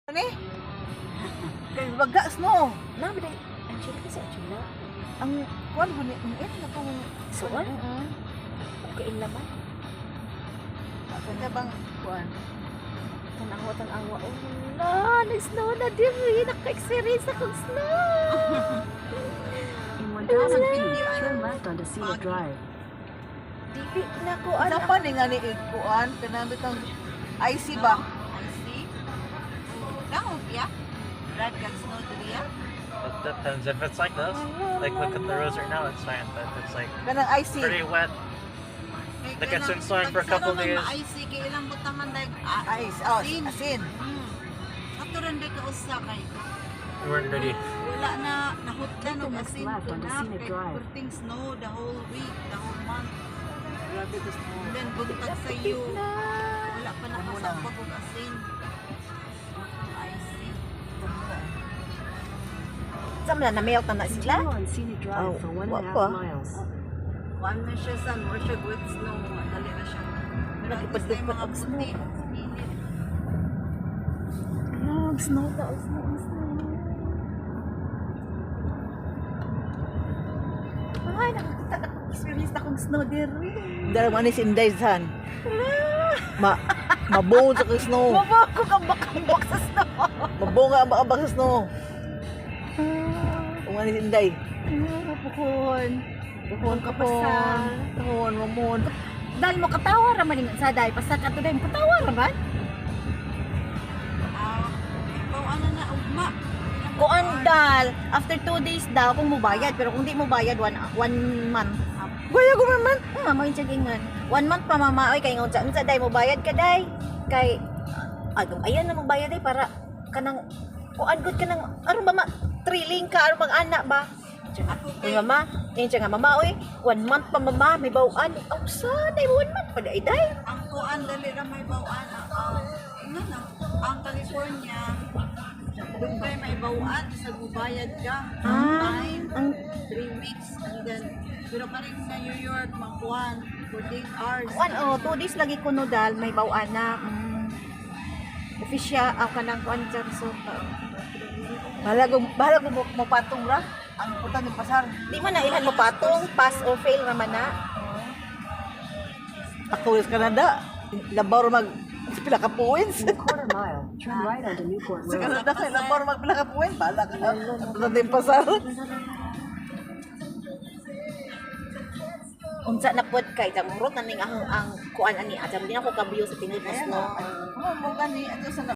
Ni? Kay bagas no. Na ba dai? Ang chila kasi ang chila. Ang kuan guni na kung Suon? Okay laman. Kanya bang kuan? Tanawa. Oh, na, nag-snow na diri. Naka-experience akong snow. In 1,000 feet, turn left onto Cena Drive. Dili na ko Ano ano. pa ni nga ni kuan kanami tang IC ba? IC? Down, yeah? Brad got snow to the It depends if it's like this. Like look at the roads right now, it's fine. But if it's like Kanang IC. pretty wet, Like it's been snowing for a couple days. IC, kay ilang butangan dahil Ice. Oh, asin. asin. Naturan dahil ka usa kay we weren't ready. wala na nahutlan og next asin left to on na Casino kay Drive. perting snow the whole week, the whole month. Grabe to snow. And then buntag sa iyo, wala pa nakasapag og asin. IC. Saan na melt na sila? Continue on Cena Drive Oh, for what 1.5 pa? miles. One na siya sa more siya with snow, dali na siya. Nagipad-lipad Mga og snow. puti, init. Snow daw, snow. Ay, nakakita na experience na akong snow diri. Dara man ni si Inday san. Mabong sa kang snow. Mabako ka bakambak sa snow. Mabong nga abak sa snow. Kung ano si Inday. Pukon. Kuhon ka po. Kapasal. Kuhon mamon. Dahil mo katawa raman yung sa dahil pasak ato dahil mo katawa raman. Ikaw ano na ugma. Kuan dal, after 2 days daw kung mo bayad, pero kung di mo bayad, one month. Gaya ko man. Mama yung tsagingan. 1 month pa mama, oy, kay nga sa day mo bayad ka day. Kay, ayan na magbayad day para kanang, kuan good ka nang, aron mama, thrilling ka, aron mag-anak ba? Uy mama, yung nga mama, oy, 1 month pa mama, may bawaan. Ang sana, 1 month pa day day. Ang kuan dali ra may bawaan ang California doon kayo may bawaan sa gubayad ka time ang 3 weeks and then pero pa rin sa New York magkuhan 14 hours kuan, 2 days lagi ko no dal, may bawaan na. Official, ka nang kuan sa resort. Bahala ko mo patong ra. Ang putan ni pasar. Di man na ilan mo patong, pass or fail naman na. Ako sa Canada. Labaw ra mag pila ka points. In a quarter mile, turn right onto Newport Sa Road. Canada kay labaw ra mag pila ka points. Bahala ka na. Ang putan din pasar. Unsa na pod kay damurot na ning ang kuan ani adam din ako kabiyo sa tinud no. Mo gani ato sa